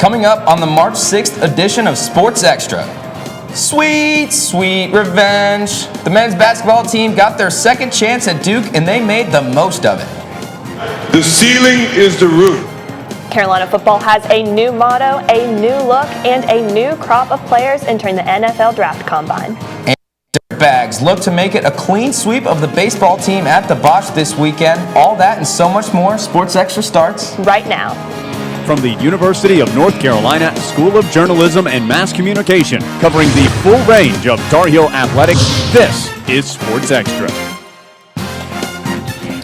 Coming up on the March 6th edition of Sports Extra. Sweet, sweet revenge. The men's basketball team got their second chance at Duke, and they made the most of it. The ceiling is the roof. Carolina football has a new motto, a new look, and a new crop of players entering the NFL Draft Combine. And Dirtbags look to make it a clean sweep of the baseball team at the Bosch this weekend. All that and so much more. Sports Extra starts right now. From the University of North Carolina School of Journalism and Mass Communication, covering the full range of Tar Heel athletics, this is Sports Extra.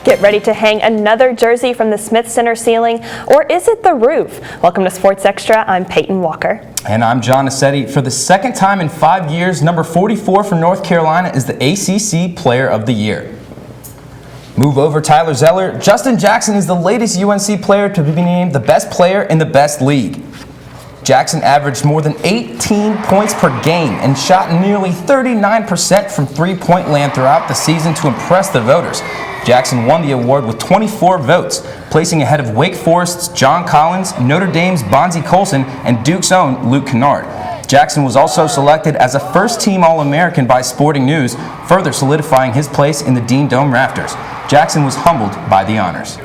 Get ready to hang another jersey from the Smith Center ceiling, or is it the roof? Welcome to Sports Extra. I'm Peyton Walker. And I'm John Assetti. For the second time in 5 years, number 44 for North Carolina is the ACC Player of the Year. Move over Tyler Zeller. Justin Jackson is the latest UNC player to be named the best player in the best league. Jackson averaged more than 18 points per game and shot nearly 39% from three-point land throughout the season to impress the voters. Jackson won the award with 24 votes, placing ahead of Wake Forest's John Collins, Notre Dame's Bonzi Colson, and Duke's own Luke Kennard. Jackson was also selected as a first-team All-American by Sporting News, further solidifying his place in the Dean Dome rafters. Jackson was humbled by the honors.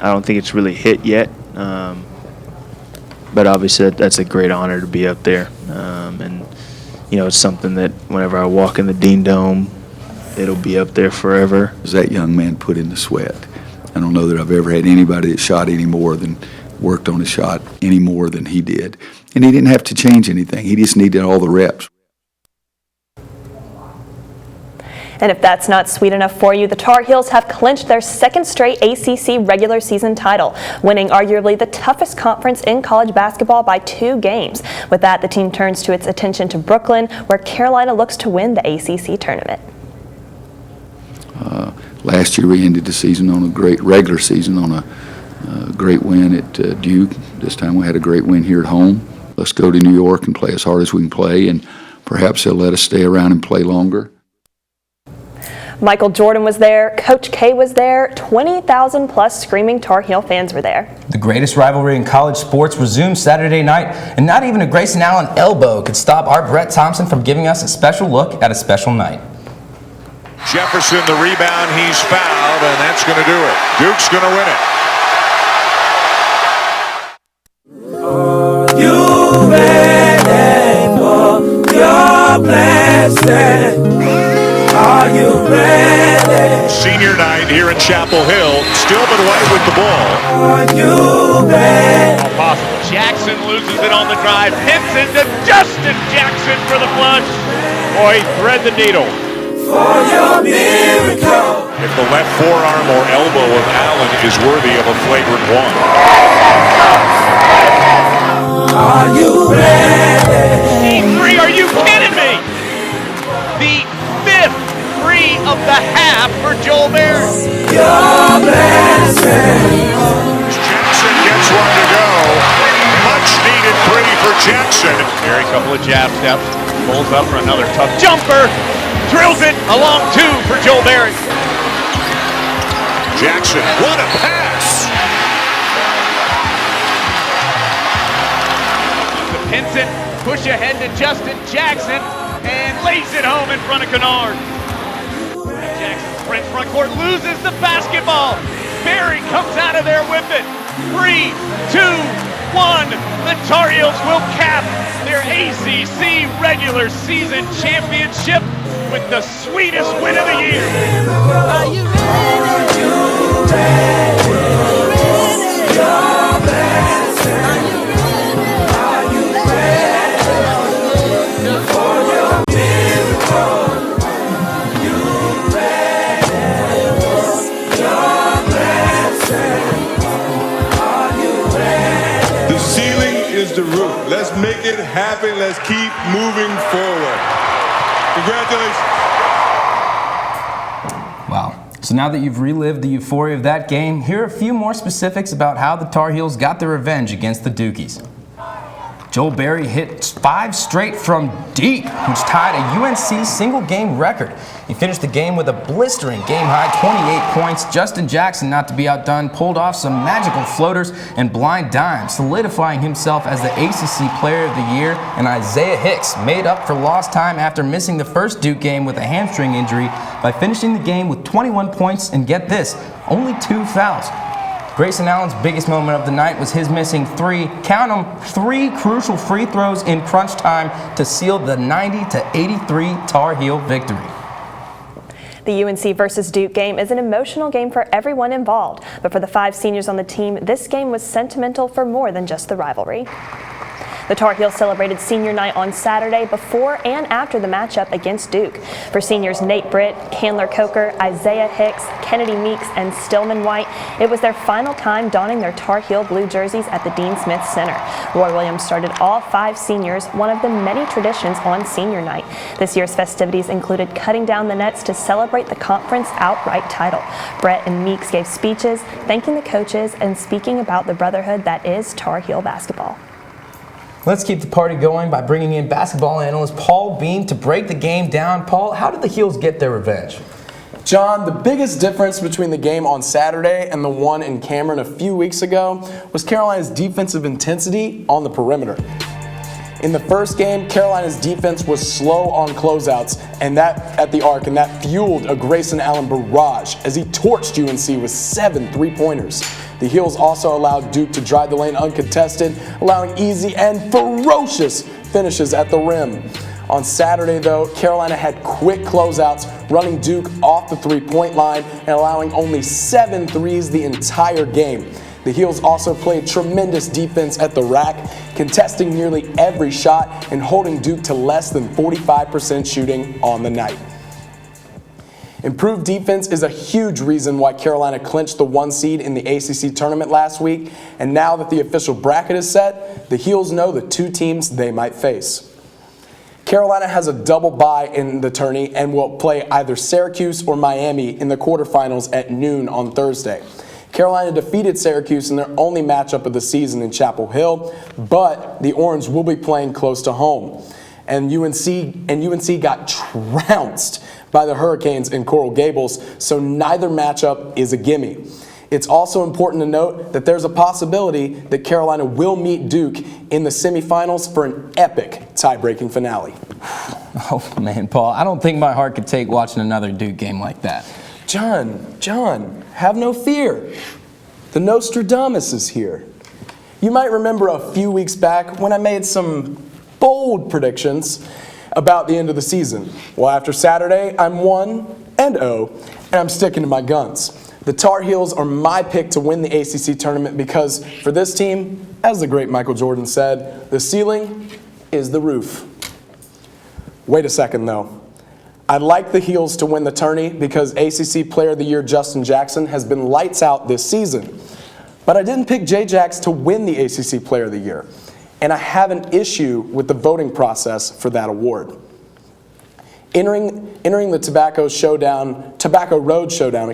I don't think it's really hit yet, but obviously that's a great honor to be up there. And, you know, it's something that whenever I walk in the Dean Dome, it'll be up there forever. That young man put in the sweat. I don't know that I've ever had anybody that shot any more than worked on a shot any more than he did. And he didn't have to change anything. He just needed all the reps. And if that's not sweet enough for you, the Tar Heels have clinched their second straight ACC regular season title, winning arguably the toughest conference in college basketball by 2 games. With that, the team turns to its attention to Brooklyn, where Carolina looks to win the ACC tournament. Last year we ended the season on a great regular season on a great win at Duke. This time we had a great win here at home. Let's go to New York and play as hard as we can play, and perhaps they'll let us stay around and play longer. Michael Jordan was there, Coach K was there, 20,000 plus screaming Tar Heel fans were there. The greatest rivalry in college sports resumes Saturday night, and not even a Grayson Allen elbow could stop our Brett Thompson from giving us a special look at a special night. Jefferson, the rebound, he's fouled, and that's going to do it. Duke's going to win it. Are you ready for your blessing? Are you ready? Senior night here in Chapel Hill. Stillman White with the ball. Are you ready? All possible. Jackson loses it on the drive. Hits into Justin Jackson for the flush. Boy, thread the needle. For your miracle. If the left forearm or elbow of Allen is worthy of a flagrant one. Are you ready? Three, are you kidding me? The 5th free of the half for Joel Barron. Your blessing. Jackson gets one to go. Much needed free for Jackson. Here, a couple of jab steps. Pulls up for another tough jumper. Drills it along 2 for Joel Barron. Jackson, what a pass. To Pinson, push ahead to Justin Jackson, and lays it home in front of Kennard. Jackson sprints front court, loses the basketball. Barry comes out of there with it. 3, 2, 1. The Tar Heels will cap their ACC regular season championship with the sweetest win of the year. Are you ready? Are you ready? Your blessing. Are you ready for your miracle? You ready? Your blessing. Are you ready? The ceiling is the roof. Let's make it happen. Let's keep moving forward. Congratulations. Wow. So now that you've relived the euphoria of that game, here are a few more specifics about how the Tar Heels got their revenge against the Dukies. Joel Berry hit 5 straight from deep, which tied a UNC single-game record. He finished the game with a blistering game-high 28 points. Justin Jackson, not to be outdone, pulled off some magical floaters and blind dimes, solidifying himself as the ACC Player of the Year, and Isaiah Hicks made up for lost time after missing the first Duke game with a hamstring injury by finishing the game with 21 points and, get this, only 2 fouls. Grayson Allen's biggest moment of the night was his missing 3 crucial free throws in crunch time to seal the 90-83 Tar Heel victory. The UNC versus Duke game is an emotional game for everyone involved, but for the 5 seniors on the team, this game was sentimental for more than just the rivalry. The Tar Heels celebrated senior night on Saturday before and after the matchup against Duke. For seniors Nate Britt, Candler Coker, Isaiah Hicks, Kennedy Meeks, and Stillman White, it was their final time donning their Tar Heel blue jerseys at the Dean Smith Center. Roy Williams started all 5 seniors, one of the many traditions on senior night. This year's festivities included cutting down the nets to celebrate the conference outright title. Brett and Meeks gave speeches, thanking the coaches and speaking about the brotherhood that is Tar Heel basketball. Let's keep the party going by bringing in basketball analyst Paul Beam to break the game down. Paul, how did the Heels get their revenge? John, the biggest difference between the game on Saturday and the one in Cameron a few weeks ago was Carolina's defensive intensity on the perimeter. In the first game, Carolina's defense was slow on closeouts and that at the arc, and that fueled a Grayson Allen barrage as he torched UNC with 7 3-pointers. The Heels also allowed Duke to drive the lane uncontested, allowing easy and ferocious finishes at the rim. On Saturday, though, Carolina had quick closeouts, running Duke off the 3-point line and allowing only 7 threes the entire game. The Heels also played tremendous defense at the rack, contesting nearly every shot and holding Duke to less than 45% shooting on the night. Improved defense is a huge reason why Carolina clinched the 1 seed in the ACC tournament last week, and now that the official bracket is set, the Heels know the 2 teams they might face. Carolina has a double bye in the tourney and will play either Syracuse or Miami in the quarterfinals at noon on Thursday. Carolina defeated Syracuse in their only matchup of the season in Chapel Hill, but the Orange will be playing close to home. And UNC got trounced by the Hurricanes in Coral Gables, so neither matchup is a gimme. It's also important to note that there's a possibility that Carolina will meet Duke in the semifinals for an epic tie-breaking finale. Oh man, Paul, I don't think my heart could take watching another Duke game like that. John, have no fear. The Nostradamus is here. You might remember a few weeks back when I made some bold predictions about the end of the season. Well, after Saturday, I'm 1-0, and I'm sticking to my guns. The Tar Heels are my pick to win the ACC tournament because for this team, as the great Michael Jordan said, the ceiling is the roof. Wait a second, though. I'd like the Heels to win the tourney because ACC Player of the Year Justin Jackson has been lights out this season. But I didn't pick J-Jax to win the ACC Player of the Year, and I have an issue with the voting process for that award. Entering the Tobacco Road Showdown,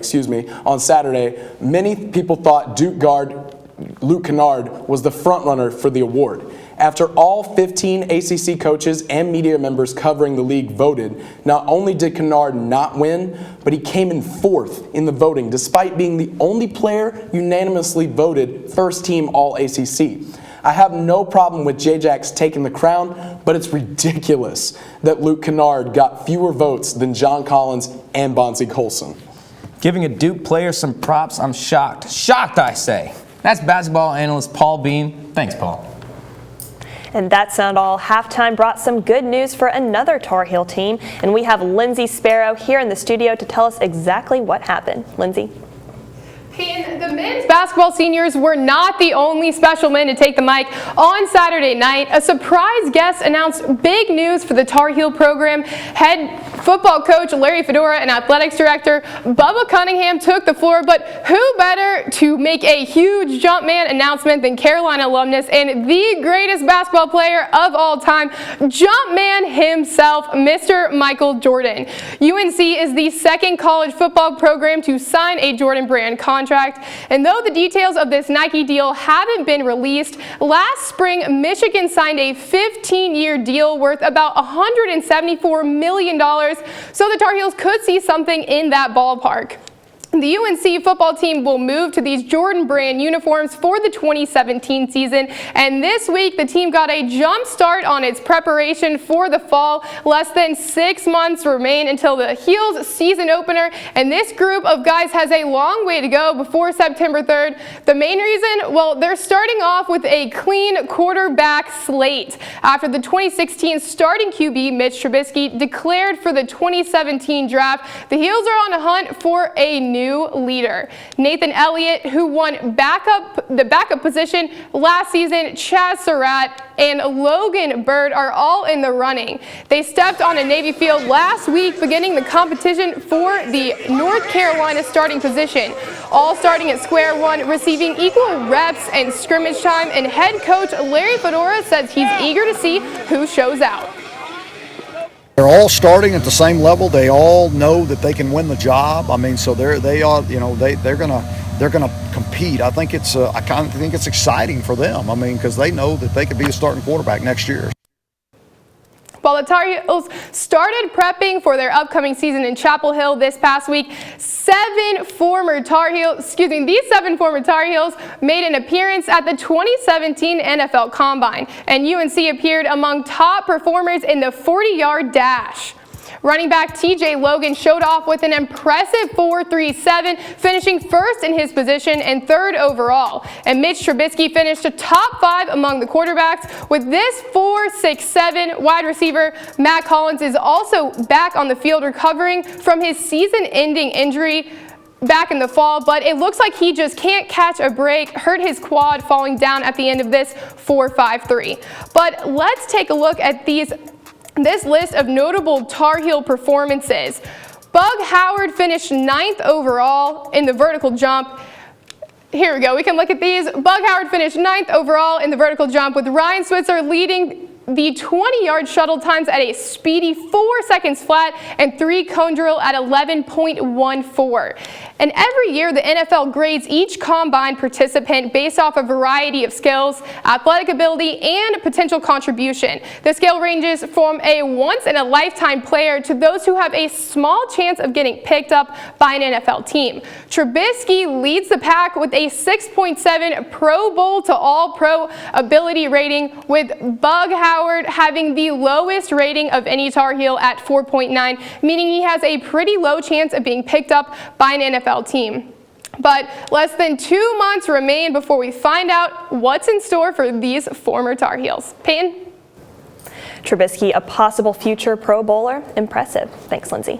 on Saturday, many people thought Duke guard Luke Kennard was the frontrunner for the award. After all 15 ACC coaches and media members covering the league voted, not only did Kennard not win, but he came in 4th in the voting, despite being the only player unanimously voted first team All-ACC. I have no problem with J-Jax taking the crown, but it's ridiculous that Luke Kennard got fewer votes than John Collins and Bonzie Colson. Giving a Duke player some props, I'm shocked. Shocked, I say. That's basketball analyst Paul Beam. Thanks, Paul. And that's not all. Halftime brought some good news for another Tar Heel team, and we have Lindsay Sparrow here in the studio to tell us exactly what happened. Lindsay. And the men's basketball seniors were not the only special men to take the mic on Saturday night. A surprise guest announced big news for the Tar Heel program. Head Football coach Larry Fedora and athletics director Bubba Cunningham took the floor, but who better to make a huge Jumpman announcement than Carolina alumnus and the greatest basketball player of all time, Jumpman himself, Mr. Michael Jordan. UNC is the second college football program to sign a Jordan brand contract, and though the details of this Nike deal haven't been released, last spring Michigan signed a 15-year deal worth about $174 million, so the Tar Heels could see something in that ballpark. The UNC football team will move to these Jordan brand uniforms for the 2017 season, and this week the team got a jump start on its preparation for the fall. Less than 6 months remain until the Heels season opener, and this group of guys has a long way to go before September 3rd. The main reason, well, they're starting off with a clean quarterback slate. After the 2016 starting QB Mitch Trubisky declared for the 2017 draft, the Heels are on a hunt for a new leader. Nathan Elliott, who won the backup position last season, Chaz Surratt, and Logan Bird are all in the running. They stepped on a Navy field last week, beginning the competition for the North Carolina starting position, all starting at square one, receiving equal reps and scrimmage time, and head coach Larry Fedora says he's eager to see who shows out. They're all starting at the same level. They all know that they can win the job. I mean, so they're gonna compete. I think I kind of think it's exciting for them. I mean, because they know that they could be a starting quarterback next year. While the Tar Heels started prepping for their upcoming season in Chapel Hill this past week, these 7 former Tar Heels made an appearance at the 2017 NFL Combine, and UNC appeared among top performers in the 40-yard dash. Running back TJ Logan showed off with an impressive 4.37, finishing first in his position and 3rd overall. And Mitch Trubisky finished a top 5 among the quarterbacks. With this 4.67 wide receiver, Matt Collins is also back on the field recovering from his season-ending injury back in the fall, but it looks like he just can't catch a break, hurt his quad falling down at the end of this 4.53. But let's take a look at this list of notable Tar Heel performances. Bug Howard finished 9th overall in the vertical jump. Here we go, we can look at these. Bug Howard finished 9th overall in the vertical jump, with Ryan Switzer leading the 20-yard shuttle times at a speedy 4 seconds flat and 3 cone drill at 11.14. And every year the NFL grades each combine participant based off a variety of skills, athletic ability, and potential contribution. The scale ranges from a once-in-a-lifetime player to those who have a small chance of getting picked up by an NFL team. Trubisky leads the pack with a 6.7 Pro Bowl to All-Pro ability rating, with Bug Howard having the lowest rating of any Tar Heel at 4.9, meaning he has a pretty low chance of being picked up by an NFL team. But less than 2 months remain before we find out what's in store for these former Tar Heels. Peyton? Trubisky, a possible future Pro Bowler. Impressive. Thanks, Lindsay.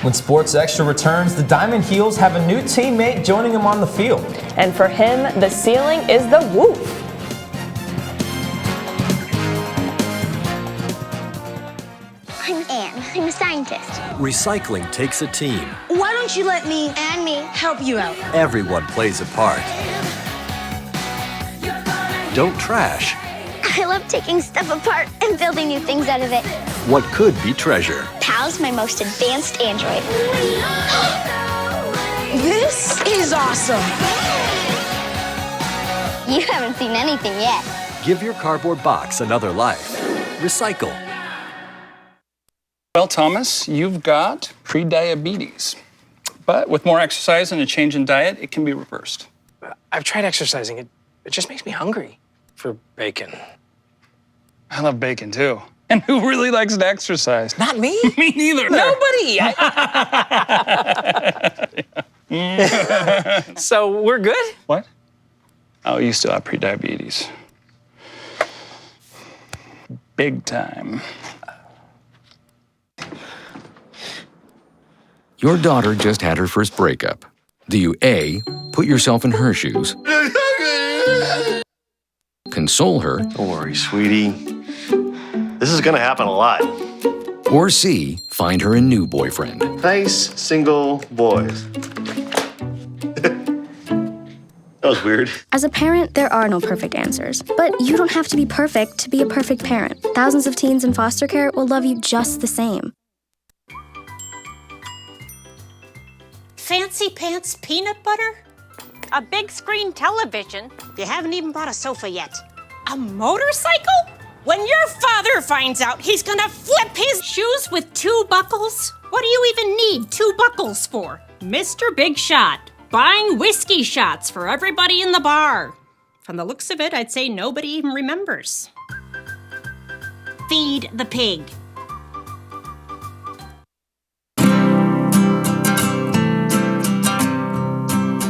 When Sports Extra returns, the Diamond Heels have a new teammate joining them on the field. And for him, the ceiling is the Woof. I'm Anne. I'm a scientist. Recycling takes a team. Why don't you let me and me help you out? Everyone plays a part. Don't trash I love taking stuff apart and building new things out of it. what could be treasure. Pal's my most advanced android. This is awesome. You haven't seen anything yet. Give your cardboard box another life. Recycle. Well, Thomas, you've got pre-diabetes. But with more exercise and a change in diet, it can be reversed. I've tried exercising. It just makes me hungry for bacon. I love bacon, too. And who really likes to exercise? Not me. Me neither. Nobody. So we're good? What? Oh, you still have pre-diabetes. Big time. Your daughter just had her first breakup. Do you A, put yourself in her shoes, console her? Don't worry, sweetie. This is gonna happen a lot. Or C, find her a new boyfriend. Nice single boys. That was weird. As a parent, there are no perfect answers. But you don't have to be perfect to be a perfect parent. Thousands of teens in foster care will love you just the same. Fancy pants peanut butter? A big screen television? You haven't even bought a sofa yet. A motorcycle? When your father finds out, he's gonna flip his shoes with 2 buckles? What do you even need 2 buckles for? Mr. Big Shot, buying whiskey shots for everybody in the bar. From the looks of it, I'd say nobody even remembers. Feed the pig.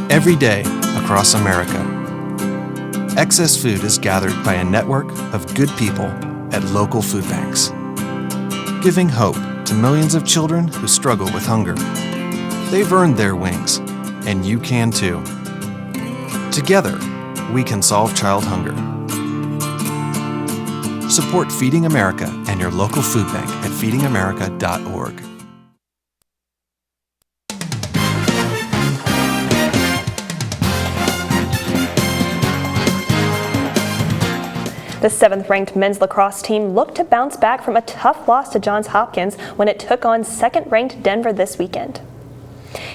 Every day across America, excess food is gathered by a network of good people at local food banks, giving hope to millions of children who struggle with hunger. They've earned their wings, and you can too. Together, we can solve child hunger. Support Feeding America and your local food bank at feedingamerica.org. The 7th-ranked men's lacrosse team looked to bounce back from a tough loss to Johns Hopkins when it took on 2nd-ranked Denver this weekend.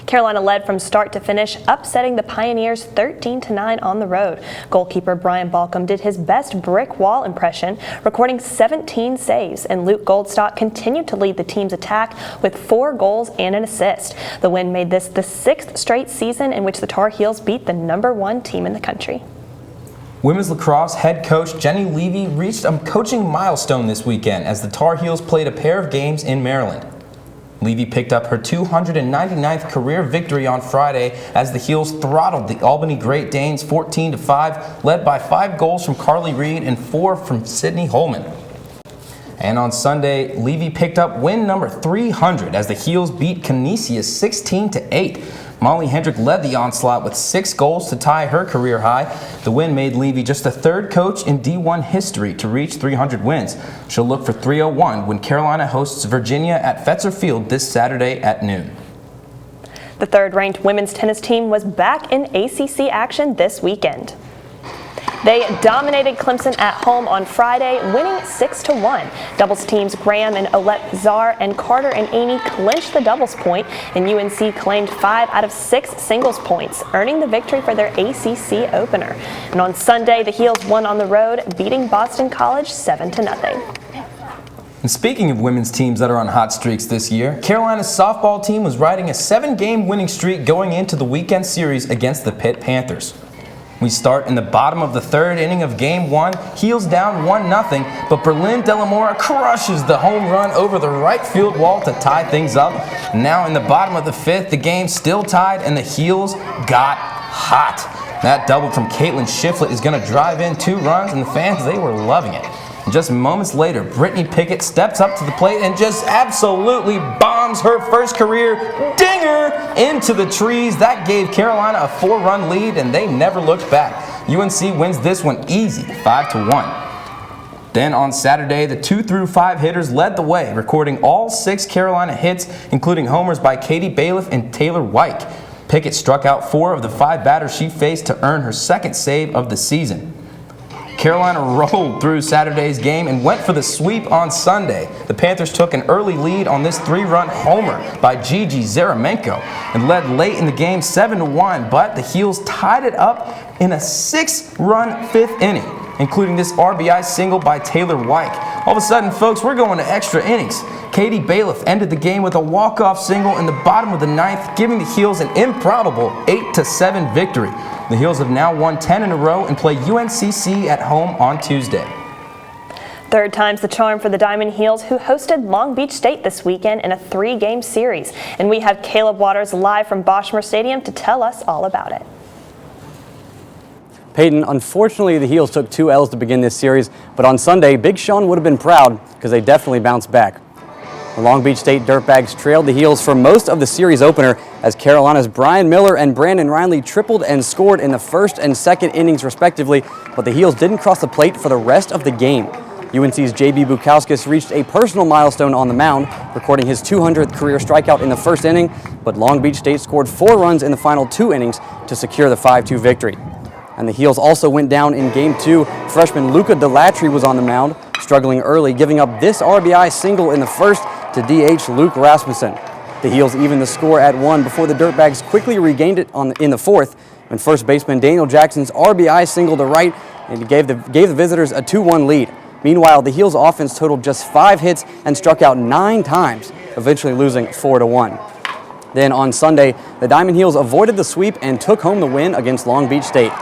Carolina led from start to finish, upsetting the Pioneers 13-9 on the road. Goalkeeper Brian Balcom did his best brick wall impression, recording 17 saves, and Luke Goldstock continued to lead the team's attack with 4 goals and an assist. The win made this the 6th straight season in which the Tar Heels beat the #1 team in the country. Women's lacrosse head coach Jenny Levy reached a coaching milestone this weekend as the Tar Heels played a pair of games in Maryland. Levy picked up her 299th career victory on Friday as the Heels throttled the Albany Great Danes 14-5, led by 5 goals from Carly Reed and 4 from Sydney Holman. And on Sunday, Levy picked up win number 300 as the Heels beat Canisius 16-8. Molly Hendrick led the onslaught with 6 goals to tie her career high. The win made Levy just the 3rd coach in D1 history to reach 300 wins. She'll look for 301 when Carolina hosts Virginia at Fetzer Field this Saturday at noon. The 3rd-ranked women's tennis team was back in ACC action this weekend. They dominated Clemson at home on Friday, winning 6-1. Doubles teams Graham and Olette Czar and Carter and Amy clinched the doubles point, and UNC claimed 5 out of 6 singles points, earning the victory for their ACC opener. And on Sunday, the Heels won on the road, beating Boston College 7-0. And speaking of women's teams that are on hot streaks this year, Carolina's softball team was riding a 7-game winning streak going into the weekend series against the Pitt Panthers. We start in the bottom of the 3rd inning of Game 1, Heels down 1-0, but Berlin De La Mora crushes the home run over the right field wall to tie things up. Now in the bottom of the 5th, the game's still tied and the Heels got hot. That double from Caitlin Shiflett is going to drive in 2 runs, and the fans, they were loving it. And just moments later, Brittany Pickett steps up to the plate and just absolutely bombs her first career dinger into the trees. That gave Carolina a 4-run lead, and they never looked back. UNC wins this one easy, 5-1. Then on Saturday, the 2 through 5 hitters led the way, recording all 6 Carolina hits, including homers by Katie Bailiff and Taylor Wyke. Pickett struck out 4 of the 5 batters she faced to earn her 2nd save of the season. Carolina rolled through Saturday's game and went for the sweep on Sunday. The Panthers took an early lead on this 3-run homer by Gigi Zaramenko and led late in the game 7-1, but the Heels tied it up in a 6-run 5th inning, including this RBI single by Taylor Wyke. All of a sudden, folks, we're going to extra innings. Katie Bailiff ended the game with a walk-off single in the bottom of the 9th, giving the Heels an improbable 8-7 victory. The Heels have now won 10 in a row and play UNCC at home on Tuesday. 3rd time's the charm for the Diamond Heels, who hosted Long Beach State this weekend in a 3-game series. And we have Caleb Waters live from Boschmer Stadium to tell us all about it. Peyton, unfortunately, the Heels took 2 L's to begin this series, but on Sunday, Big Sean would have been proud because they definitely bounced back. The Long Beach State Dirtbags trailed the Heels for most of the series opener as Carolina's Brian Miller and Brandon Riley tripled and scored in the 1st and 2nd innings respectively, but the Heels didn't cross the plate for the rest of the game. UNC's J.B. Bukauskas reached a personal milestone on the mound, recording his 200th career strikeout in the first inning, but Long Beach State scored 4 runs in the final 2 innings to secure the 5-2 victory. And the Heels also went down in Game 2. Freshman Luca Delatry was on the mound, struggling early, giving up this RBI single in the first to DH Luke Rasmussen. The Heels evened the score at 1 before the Dirtbags quickly regained it in the fourth, when first baseman Daniel Jackson's RBI single to right and gave the visitors a 2-1 lead. Meanwhile, the Heels offense totaled just 5 hits and struck out 9 times, eventually losing 4-1. Then on Sunday, the Diamond Heels avoided the sweep and took home the win against Long Beach State.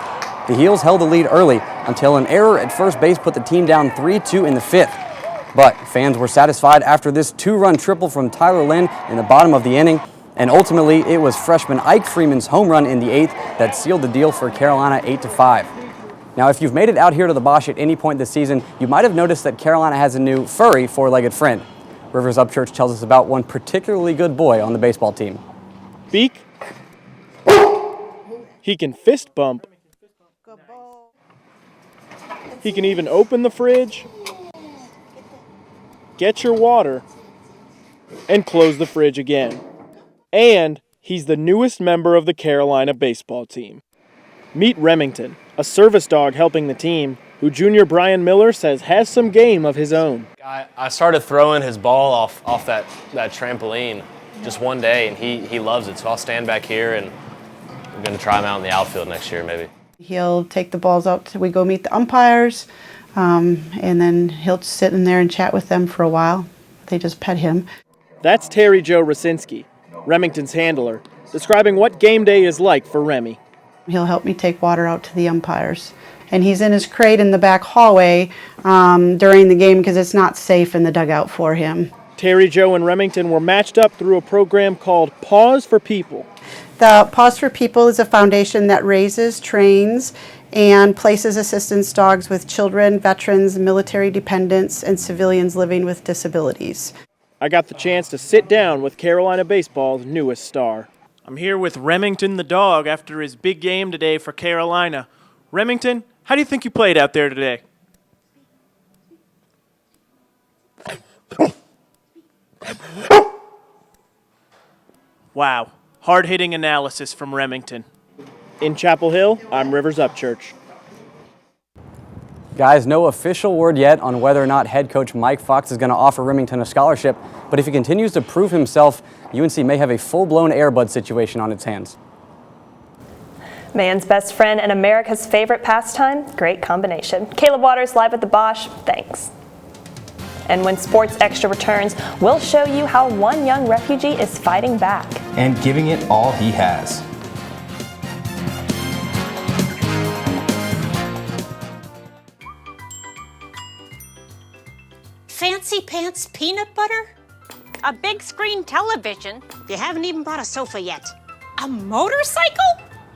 The Heels held the lead early until an error at first base put the team down 3-2 in the 5th. But fans were satisfied after this 2-run triple from Tyler Lynn in the bottom of the inning, and ultimately it was freshman Ike Freeman's home run in the 8th that sealed the deal for Carolina 8-5. Now, if you've made it out here to the Bosch at any point this season, you might have noticed that Carolina has a new furry 4-legged friend. Rivers Upchurch tells us about one particularly good boy on the baseball team. Beak. He can fist bump. He can even open the fridge, get your water, and close the fridge again. And he's the newest member of the Carolina baseball team. Meet Remington, a service dog helping the team, who Junior Brian Miller says has some game of his own. I started throwing his ball off that trampoline just one day, and he loves it. So I'll stand back here, and I'm going to try him out in the outfield next year maybe. He'll take the balls out till we go meet the umpires, and then he'll sit in there and chat with them for a while. They just pet him. That's Terry Joe Rasinski, Remington's handler, describing what game day is like for Remy. He'll help me take water out to the umpires. And he's in his crate in the back hallway during the game because it's not safe in the dugout for him. Terry Joe and Remington were matched up through a program called Paws for People. The Paws for People is a foundation that raises, trains, and places assistance dogs with children, veterans, military dependents, and civilians living with disabilities. I got the chance to sit down with Carolina baseball's newest star. I'm here with Remington the dog after his big game today for Carolina. Remington, how do you think you played out there today? Wow, hard-hitting analysis from Remington. In Chapel Hill, I'm Rivers Upchurch. Guys, no official word yet on whether or not head coach Mike Fox is going to offer Remington a scholarship, but if he continues to prove himself, UNC may have a full-blown Air Bud situation on its hands. Man's best friend and America's favorite pastime? Great combination. Caleb Waters live at the Bosch. Thanks. And when Sports Extra returns, we'll show you how one young refugee is fighting back. And giving it all he has. Fancy pants peanut butter? A big screen television? You haven't even bought a sofa yet. A motorcycle?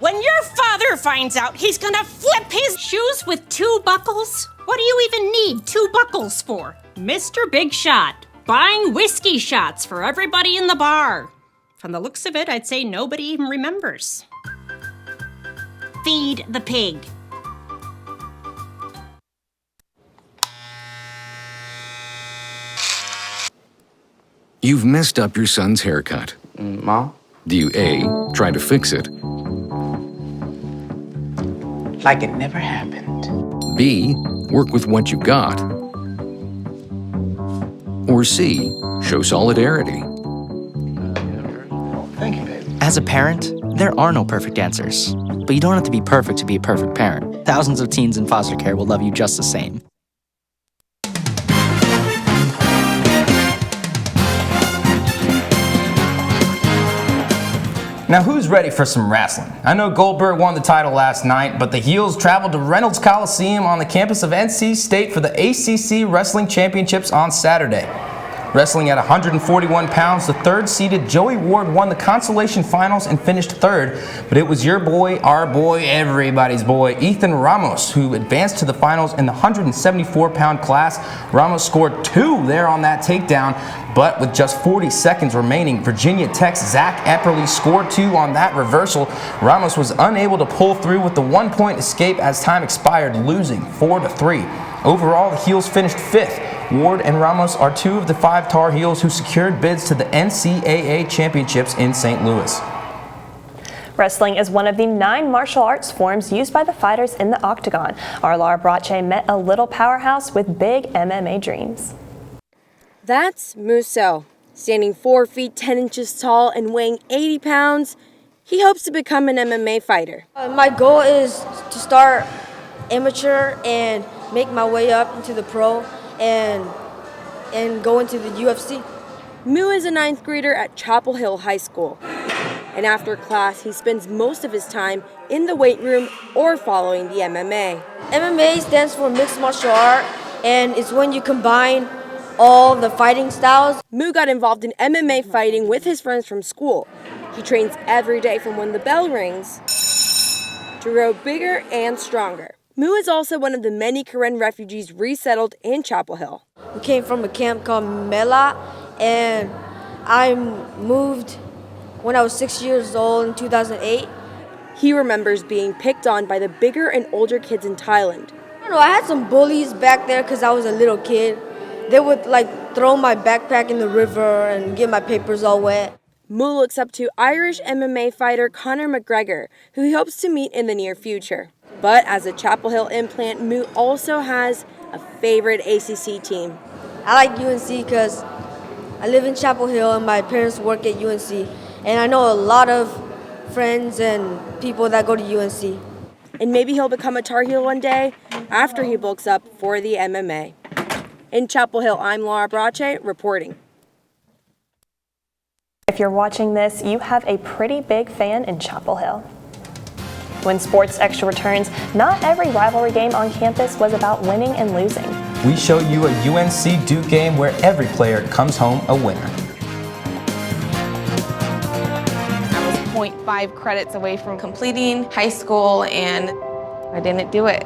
When your father finds out, he's gonna flip his shoes with 2 buckles? What do you even need 2 buckles for? Mr. Big Shot, buying whiskey shots for everybody in the bar. From the looks of it, I'd say nobody even remembers. Feed the pig. You've messed up your son's haircut. Mom? Do you A, try to fix it? Like it never happened. B, work with what you got? Or C, show solidarity? Thank you, babe. As a parent, there are no perfect answers. But you don't have to be perfect to be a perfect parent. Thousands of teens in foster care will love you just the same. Now, who's ready for some wrestling? I know Goldberg won the title last night, but the Heels traveled to Reynolds Coliseum on the campus of NC State for the ACC Wrestling Championships on Saturday. Wrestling at 141 pounds, the third-seeded Joey Ward won the consolation finals and finished third, but it was your boy, our boy, everybody's boy, Ethan Ramos, who advanced to the finals in the 174-pound class. Ramos scored 2 there on that takedown, but with just 40 seconds remaining, Virginia Tech's Zach Epperly scored 2 on that reversal. Ramos was unable to pull through with the 1-point escape as time expired, losing 4-3. Overall, the Heels finished 5th. Ward and Ramos are 2 of the 5 Tar Heels who secured bids to the NCAA championships in St. Louis. Wrestling is one of the 9 martial arts forms used by the fighters in the octagon. Our Laura Brache met a little powerhouse with big MMA dreams. That's Musso. Standing 4 feet 10 inches tall and weighing 80 pounds, he hopes to become an MMA fighter. My goal is to start amateur and make my way up into the pro and go into the UFC. Mu is a 9th grader at Chapel Hill High School. And after class, he spends most of his time in the weight room or following the MMA. MMA stands for mixed martial art, and it's when you combine all the fighting styles. Mu got involved in MMA fighting with his friends from school. He trains every day from when the bell rings to grow bigger and stronger. Mu is also one of the many Karen refugees resettled in Chapel Hill. We came from a camp called Mela, and I moved when I was 6 years old in 2008. He remembers being picked on by the bigger and older kids in Thailand. I had some bullies back there because I was a little kid. They would throw my backpack in the river and get my papers all wet. Mu looks up to Irish MMA fighter Conor McGregor, who he hopes to meet in the near future. But as a Chapel Hill implant, Mu also has a favorite ACC team. I like UNC because I live in Chapel Hill and my parents work at UNC. And I know a lot of friends and people that go to UNC. And maybe he'll become a Tar Heel one day after he bulks up for the MMA. In Chapel Hill, I'm Laura Brache reporting. If you're watching this, you have a pretty big fan in Chapel Hill. When Sports Extra returns, not every rivalry game on campus was about winning and losing. We show you a UNC Duke game where every player comes home a winner. I was 0.5 credits away from completing high school, and I didn't do it.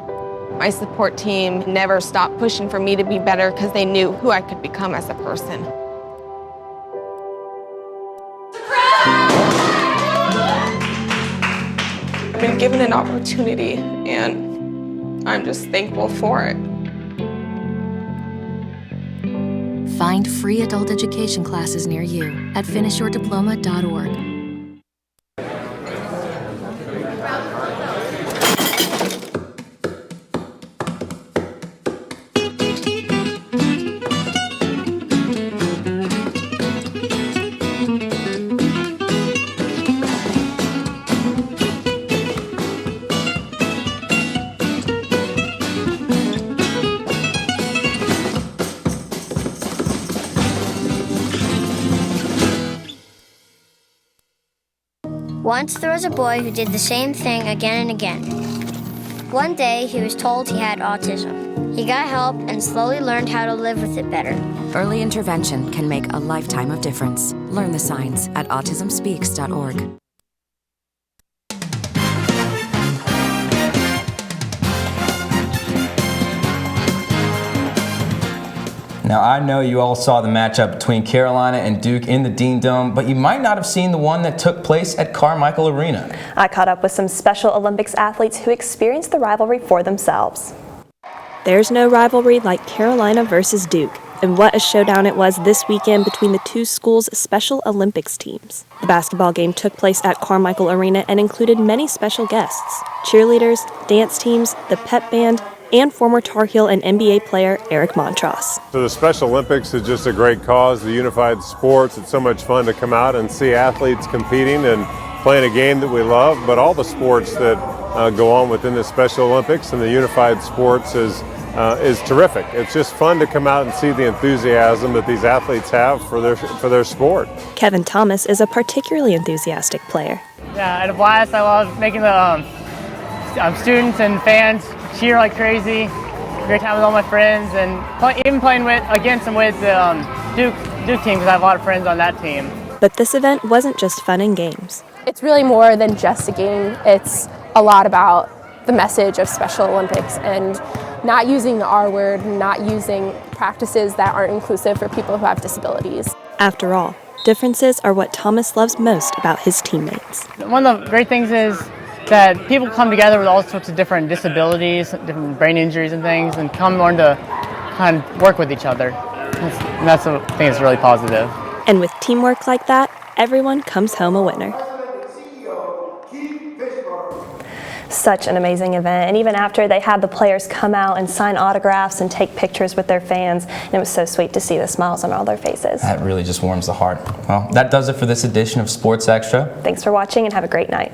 My support team never stopped pushing for me to be better because they knew who I could become as a person. I've been given an opportunity, and I'm just thankful for it. Find free adult education classes near you at finishyourdiploma.org. Once there was a boy who did the same thing again and again. One day, he was told he had autism. He got help and slowly learned how to live with it better. Early intervention can make a lifetime of difference. Learn the signs at autismspeaks.org. Now, I know you all saw the matchup between Carolina and Duke in the Dean Dome, but you might not have seen the one that took place at Carmichael Arena. I caught up with some Special Olympics athletes who experienced the rivalry for themselves. There's no rivalry like Carolina versus Duke, and what a showdown it was this weekend between the two schools' Special Olympics teams. The basketball game took place at Carmichael Arena and included many special guests: cheerleaders, dance teams, the pep band, and former Tar Heel and NBA player Eric Montross. So the Special Olympics is just a great cause, the unified sports. It's so much fun to come out and see athletes competing and playing a game that we love, but all the sports that go on within the Special Olympics and the unified sports is terrific. It's just fun to come out and see the enthusiasm that these athletes have for their sport. Kevin Thomas is a particularly enthusiastic player. Yeah, I had a blast. I love making the students and fans cheer like crazy. Great time with all my friends, and even playing against and with the Duke team because I have a lot of friends on that team. But this event wasn't just fun and games. It's really more than just a game. It's a lot about the message of Special Olympics and not using the R word, not using practices that aren't inclusive for people who have disabilities. After all, differences are what Thomas loves most about his teammates. One of the great things is that people come together with all sorts of different disabilities, different brain injuries and things, and come learn to kind of work with each other. That's what I think is really positive. And with teamwork like that, everyone comes home a winner. Such an amazing event, and even after they had the players come out and sign autographs and take pictures with their fans, and it was so sweet to see the smiles on all their faces. That really just warms the heart. Well, that does it for this edition of Sports Extra. Thanks for watching and have a great night.